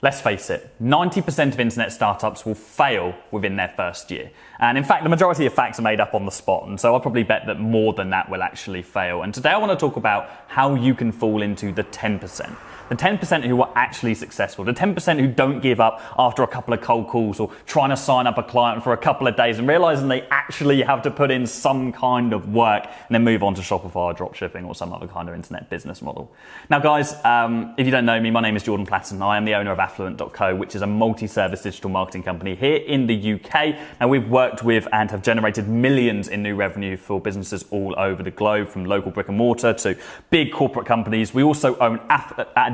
Let's face it, 90% of internet startups will fail within their first year. And in fact, the majority of facts are made up on the spot. And so I'll probably bet that more than that will actually fail. And today I want to talk about how you can fall into the 10%. The 10% who are actually successful, the 10% who don't give up after a couple of cold calls or trying to sign up a client for a couple of days and realizing they actually have to put in some kind of work and then move on to Shopify or dropshipping or some other kind of internet business model. Now guys, if you don't know me, my name is Platten. I am the owner of Affluent.co, which is a multi-service digital marketing company here in the UK. And we've worked with and have generated millions in new revenue for businesses all over the globe, from local brick and mortar to big corporate companies. We also own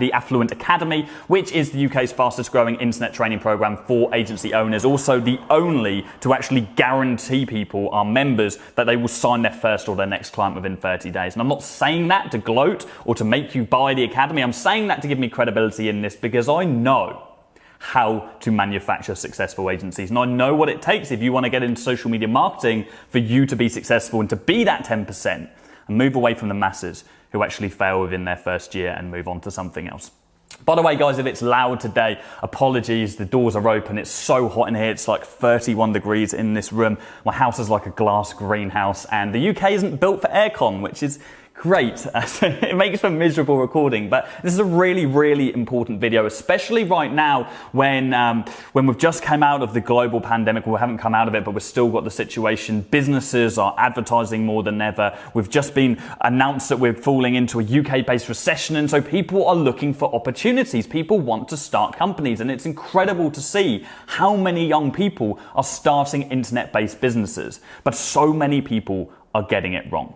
the Affluent Academy, which is the UK's fastest growing internet training program for agency owners. Also the only to actually guarantee people, our members, that they will sign their first or their next client within 30 days. And I'm not saying that to gloat or to make you buy the Academy. I'm saying that to give me credibility in this because I know how to manufacture successful agencies. And I know what it takes if you want to get into social media marketing for you to be successful and to be that 10% and move away from the masses who actually fail within their first year and move on to something else. By the way, guys, if it's loud today, apologies. The doors are open. It's so hot in here. It's like 31 degrees in this room. My house is like a glass greenhouse, and the UK isn't built for aircon, which is great. It makes for miserable recording, but this is a really, really important video, especially right now when we've just come out of the global pandemic. Well, we haven't come out of it, but we've still got the situation. Businesses are advertising more than ever. We've just been announced that we're falling into a UK-based recession, and so people are looking for opportunities. People want to start companies, and it's incredible to see how many young people are starting internet-based businesses, but so many people are getting it wrong.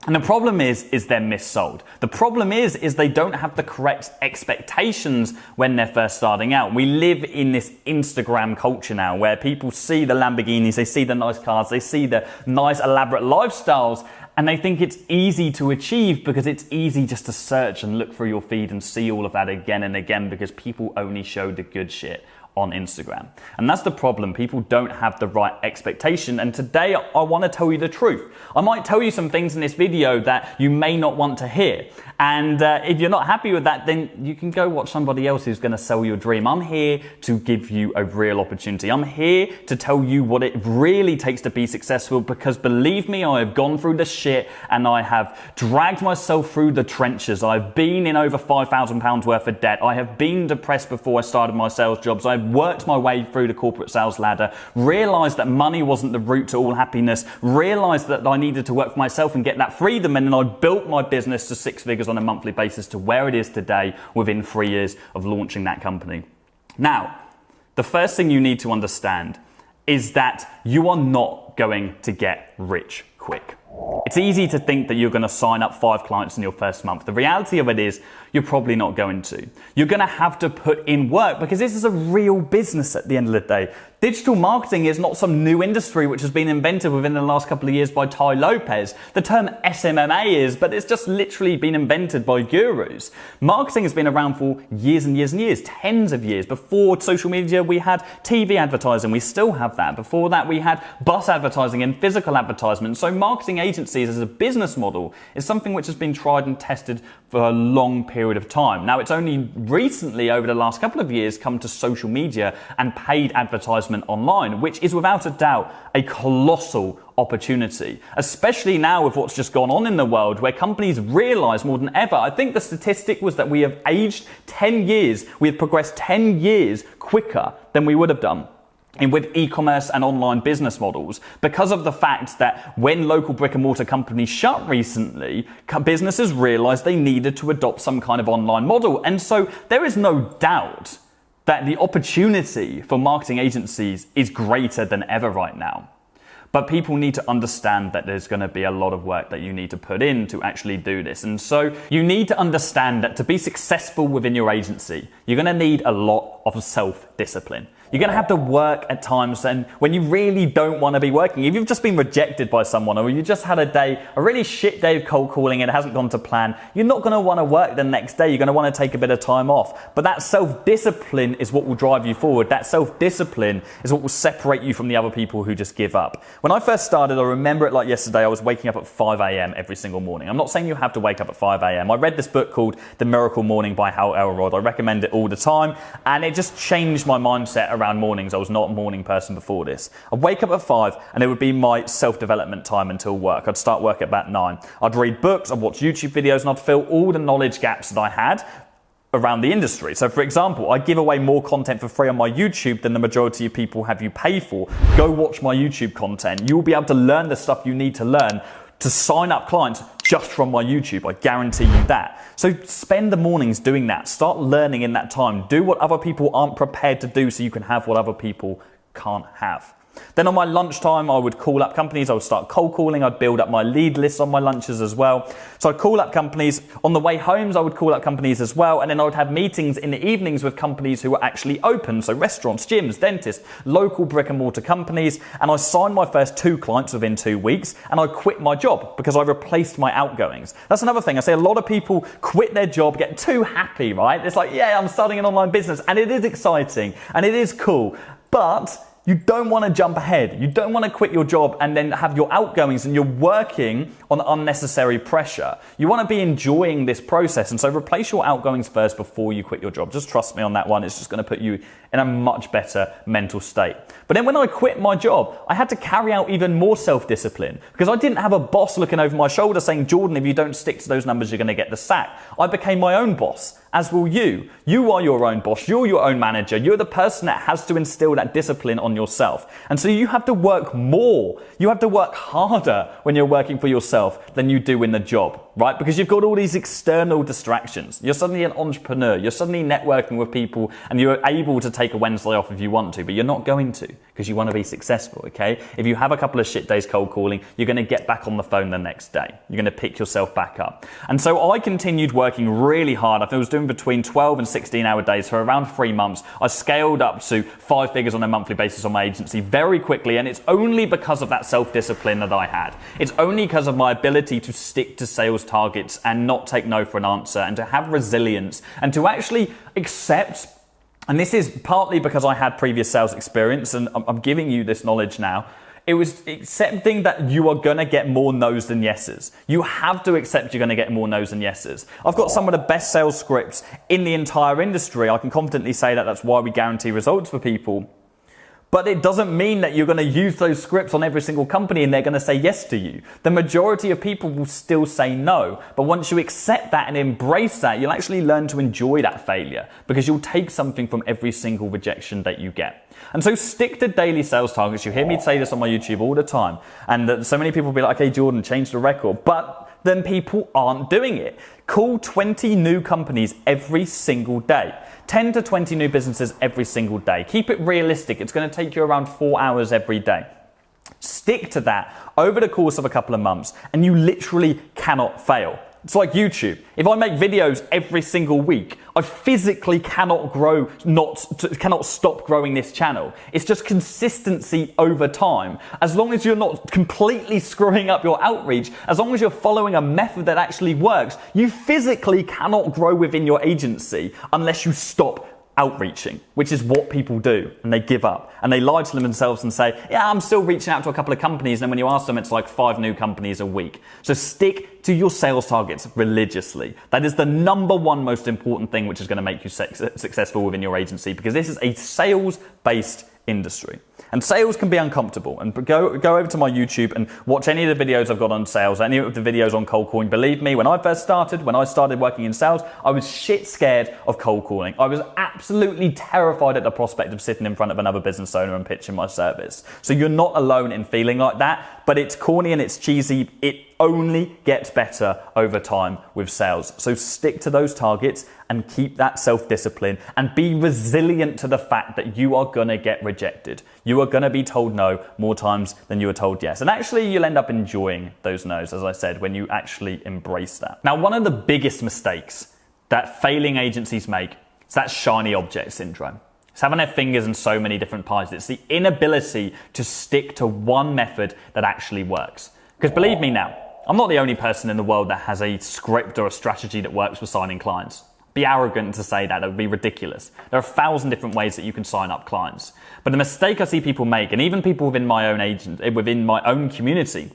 And the problem is they're missold. The problem is they don't have the correct expectations when they're first starting out. We live in this Instagram culture now where people see the Lamborghinis, they see the nice cars, they see the nice elaborate lifestyles, and they think it's easy to achieve because it's easy just to search and look through your feed and see all of that again and again because people only show the good shit on Instagram. And that's the problem. People don't have the right expectation. And today I want to tell you the truth. I might tell you some things in this video that you may not want to hear. And if you're not happy with that, then you can go watch somebody else who's going to sell your dream. I'm here to give you a real opportunity. I'm here to tell you what it really takes to be successful, because believe me, I have gone through the shit and I have dragged myself through the trenches. I've been in over £5,000 worth of debt. I have been depressed before I started my sales jobs. I've worked my way through the corporate sales ladder, realized that money wasn't the route to all happiness, realized that I needed to work for myself and get that freedom, and then I built my business to 6 figures on a monthly basis to where it is today within 3 years of launching that company. Now, the first thing you need to understand is that you are not going to get rich quick. It's easy to think that you're going to sign up 5 clients in your first month. The reality of it is you're probably not going to. You're going to have to put in work because this is a real business at the end of the day. Digital marketing is not some new industry which has been invented within the last couple of years by Tai Lopez. The term SMMA is, but it's just literally been invented by gurus. Marketing has been around for years and years and years, tens of years. Before social media, we had TV advertising. We still have that. Before that, we had bus advertising and physical advertisement. So marketing agencies as a business model is something which has been tried and tested for a long period of time. Now, it's only recently, over the last couple of years, come to social media and paid advertisement online, which is without a doubt a colossal opportunity, especially now with what's just gone on in the world where companies realize more than ever. I think the statistic was that we have aged 10 years, we have progressed 10 years quicker than we would have done with e-commerce and online business models, because of the fact that when local brick and mortar companies shut recently, businesses realized they needed to adopt some kind of online model. And so there is no doubt that the opportunity for marketing agencies is greater than ever right now. But people need to understand that there's going to be a lot of work that you need to put in to actually do this. And so you need to understand that to be successful within your agency, you're going to need a lot of self-discipline. You're going to have to work at times and when you really don't want to be working. If you've just been rejected by someone or you just had a really shit day of cold calling and it hasn't gone to plan, you're not going to want to work the next day. You're going to want to take a bit of time off. But that self-discipline is what will drive you forward. That self-discipline is what will separate you from the other people who just give up. When I first started, I remember it like yesterday, I was waking up at 5 a.m. every single morning. I'm not saying you have to wake up at 5 a.m. I read this book called The Miracle Morning by Hal Elrod. I recommend it all the time. And it just changed my mindset around mornings. I was not a morning person before this. I'd wake up at 5 and it would be my self-development time until work. I'd start work at about 9. I'd read books, I'd watch YouTube videos, and I'd fill all the knowledge gaps that I had around the industry. So for example, I give away more content for free on my YouTube than the majority of people have you pay for. Go watch my YouTube content. You'll be able to learn the stuff you need to learn to sign up clients just from my YouTube. I guarantee you that. So spend the mornings doing that. Start learning in that time. Do what other people aren't prepared to do so you can have what other people can't have. Then on my lunchtime, I would call up companies. I would start cold calling. I'd build up my lead list on my lunches as well. So I'd call up companies. On the way home, I would call up companies as well. And then I would have meetings in the evenings with companies who were actually open. So restaurants, gyms, dentists, local brick and mortar companies. And I signed my first 2 clients within 2 weeks. And I quit my job because I replaced my outgoings. That's another thing. I see a lot of people quit their job, get too happy, right? It's like, yeah, I'm starting an online business. And it is exciting and it is cool. But you don't want to jump ahead. You don't want to quit your job and then have your outgoings and you're working on unnecessary pressure. You want to be enjoying this process. And so replace your outgoings first before you quit your job. Just trust me on that one. It's just going to put you in a much better mental state. But then when I quit my job, I had to carry out even more self-discipline because I didn't have a boss looking over my shoulder saying, Jordan, if you don't stick to those numbers, you're going to get the sack. I became my own boss, as will you. You are your own boss. You're your own manager. You're the person that has to instill that discipline on yourself. And so you have to work more. You have to work harder when you're working for yourself than you do in the job, right? Because you've got all these external distractions. You're suddenly an entrepreneur. You're suddenly networking with people and you're able to take a Wednesday off if you want to, but you're not going to because you want to be successful, okay? If you have a couple of shit days cold calling, you're going to get back on the phone the next day. You're going to pick yourself back up. And so I continued working really hard. I was doing between 12 and 16-hour days for around 3 months. I scaled up to 5 figures on a monthly basis on my agency very quickly, and it's only because of that self-discipline that I had. It's only because of my ability to stick to sales targets and not take no for an answer, and to have resilience, and to actually accept. And this is partly because I had previous sales experience, and I'm giving you this knowledge now. It was accepting that you are going to get more no's than yeses. You have to accept you're going to get more no's than yeses. I've got some of the best sales scripts in the entire industry. I can confidently say that. That's why we guarantee results for people. But it doesn't mean that you're going to use those scripts on every single company and they're going to say yes to you. The majority of people will still say no. But once you accept that and embrace that, you'll actually learn to enjoy that failure because you'll take something from every single rejection that you get. And so stick to daily sales targets. You hear me say this on my YouTube all the time. And so many people will be like, okay, Jordan, change the record. But then people aren't doing it. Call 20 new companies every single day. 10 to 20 new businesses every single day. Keep it realistic. It's going to take you around 4 hours every day. Stick to that over the course of a couple of months and you literally cannot fail. It's like YouTube. If I make videos every single week, I physically cannot cannot stop growing this channel. It's just consistency over time. As long as you're not completely screwing up your outreach, as long as you're following a method that actually works, you physically cannot grow within your agency unless you stop outreaching, which is what people do, and they give up and they lie to themselves and say, yeah, I'm still reaching out to a couple of companies, and then when you ask them, it's like 5 new companies a week. So stick to your sales targets religiously. That is the number one most important thing which is going to make you successful within your agency, because this is a sales-based industry. And sales can be uncomfortable. And go over to my YouTube and watch any of the videos I've got on sales, any of the videos on cold calling. Believe me, when I started working in sales, I was shit scared of cold calling. I was absolutely terrified at the prospect of sitting in front of another business owner and pitching my service. So you're not alone in feeling like that, but it's corny and it's cheesy. It only gets better over time with sales. So stick to those targets and keep that self-discipline and be resilient to the fact that you are going to get rejected. You are going to be told no more times than you are told yes. And actually, you'll end up enjoying those no's, as I said, when you actually embrace that. Now, one of the biggest mistakes that failing agencies make is that shiny object syndrome. It's having their fingers in so many different pies. It's the inability to stick to one method that actually works. Because believe me now, I'm not the only person in the world that has a script or a strategy that works for signing clients. Be arrogant to say that would be ridiculous. There are 1,000 different ways that you can sign up clients. But the mistake I see people make, and even people within my own community,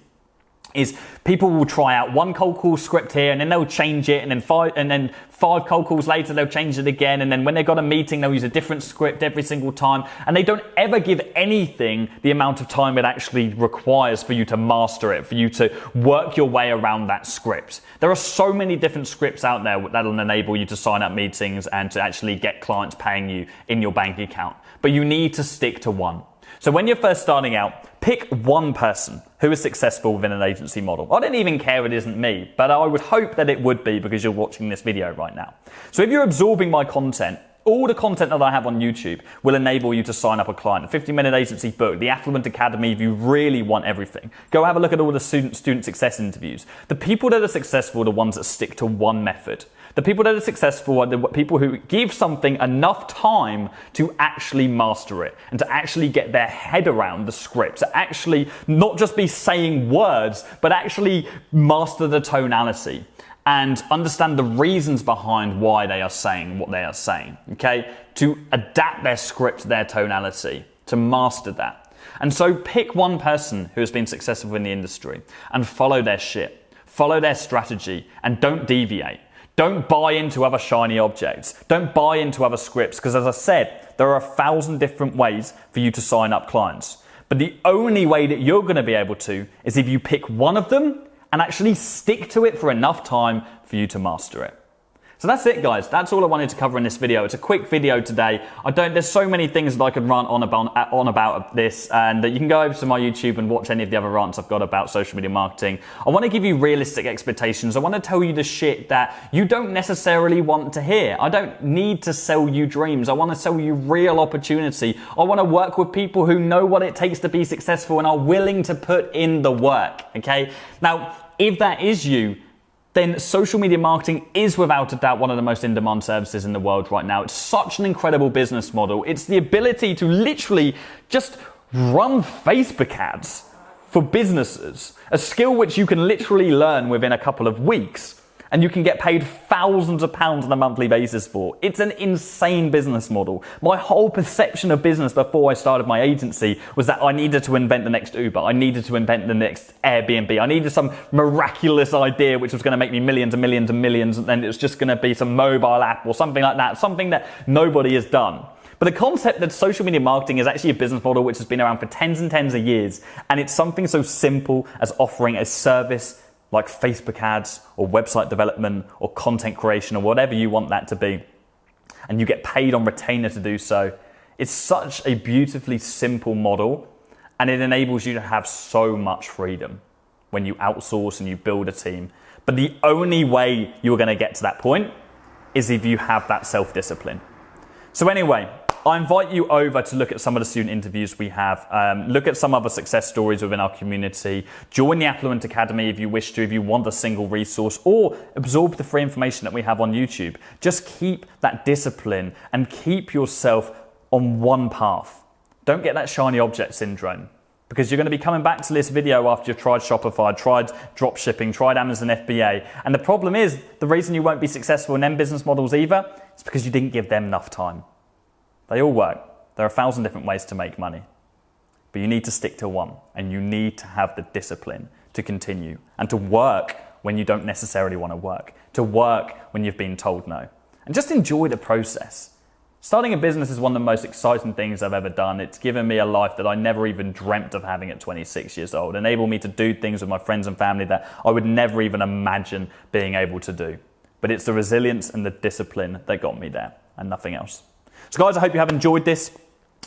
is people will try out one cold call script here and then they'll change it, and then five cold calls later they'll change it again, and then when they've got a meeting they'll use a different script every single time, and they don't ever give anything the amount of time it actually requires for you to master it, for you to work your way around that script. There are so many different scripts out there that'll enable you to sign up meetings and to actually get clients paying you in your bank account, but you need to stick to one. So when you're first starting out, pick one person who is successful within an agency model. I don't even care if it isn't me, but I would hope that it would be because you're watching this video right now. So if you're absorbing my content, all the content that I have on YouTube will enable you to sign up a client. The 50-minute agency book, the Affluent Academy, if you really want everything. Go have a look at all the student success interviews. The people that are successful are the ones that stick to one method. The people that are successful are the people who give something enough time to actually master it and to actually get their head around the script, to actually not just be saying words, but actually master the tonality and understand the reasons behind why they are saying what they are saying, okay? To adapt their script to their tonality, to master that. And so pick one person who has been successful in the industry and follow their shit, follow their strategy, and don't deviate. Don't buy into other shiny objects. Don't buy into other scripts, because as I said, there are 1,000 different ways for you to sign up clients. But the only way that you're going to be able to is if you pick one of them and actually stick to it for enough time for you to master it. So that's it, guys. That's all I wanted to cover in this video. It's a quick video today. There's so many things that I could rant on about this, and you can go over to my YouTube and watch any of the other rants I've got about social media marketing. I want to give you realistic expectations. I want to tell you the shit that you don't necessarily want to hear. I don't need to sell you dreams. I want to sell you real opportunity. I want to work with people who know what it takes to be successful and are willing to put in the work, okay? Now, if that is you, then social media marketing is without a doubt one of the most in-demand services in the world right now. It's such an incredible business model. It's the ability to literally just run Facebook ads for businesses, a skill which you can literally learn within a couple of weeks, and you can get paid thousands of pounds on a monthly basis for. It's an insane business model. My whole perception of business before I started my agency was that I needed to invent the next Uber. I needed to invent the next Airbnb. I needed some miraculous idea which was going to make me millions and millions and millions, and then it was just going to be some mobile app or something like that, something that nobody has done. But the concept that social media marketing is actually a business model which has been around for tens and tens of years, and it's something so simple as offering a service like Facebook ads or website development or content creation or whatever you want that to be, and you get paid on retainer to do so. It's such a beautifully simple model, and it enables you to have so much freedom when you outsource and you build a team. But the only way you're going to get to that point is if you have that self-discipline. So anyway, I invite you over to look at some of the student interviews we have, look at some other success stories within our community, join the Affluent Academy if you wish to, if you want a single resource, or absorb the free information that we have on YouTube. Just keep that discipline and keep yourself on one path. Don't get that shiny object syndrome, because you're going to be coming back to this video after you've tried Shopify, tried dropshipping, tried Amazon FBA. And the problem is, the reason you won't be successful in them business models either is because you didn't give them enough time. They all work. There are 1,000 different ways to make money. But you need to stick to one, and you need to have the discipline to continue and to work when you don't necessarily want to work, to work when you've been told no. And just enjoy the process. Starting a business is one of the most exciting things I've ever done. It's given me a life that I never even dreamt of having at 26 years old, enabled me to do things with my friends and family that I would never even imagine being able to do. But it's the resilience and the discipline that got me there, and nothing else. So guys, I hope you have enjoyed this.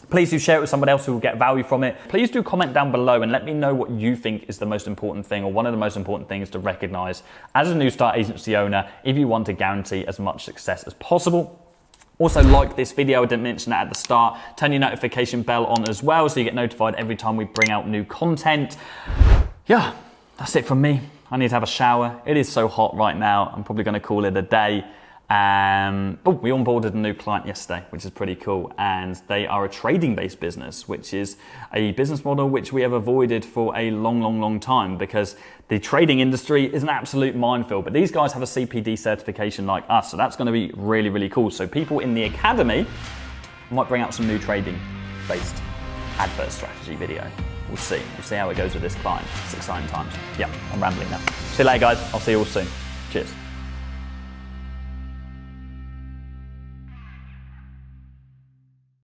Please do share it with someone else who will get value from it. Please do comment down below and let me know what you think is the most important thing, or one of the most important things to recognize as a new start agency owner if you want to guarantee as much success as possible. Also, like this video, I didn't mention that at the start. Turn your notification bell on as well so you get notified every time we bring out new content. Yeah, that's it from me. I need to have a shower. It is so hot right now. I'm probably going to call it a day. We onboarded a new client yesterday, which is pretty cool. And they are a trading-based business, which is a business model which we have avoided for a long time because the trading industry is an absolute minefield. But these guys have a CPD certification like us, so that's going to be really cool. So people in the academy might bring out some new trading-based advert strategy video. We'll see how it goes with this client. It's exciting times. Yeah, I'm rambling now. See you later, guys. I'll see you all soon. Cheers.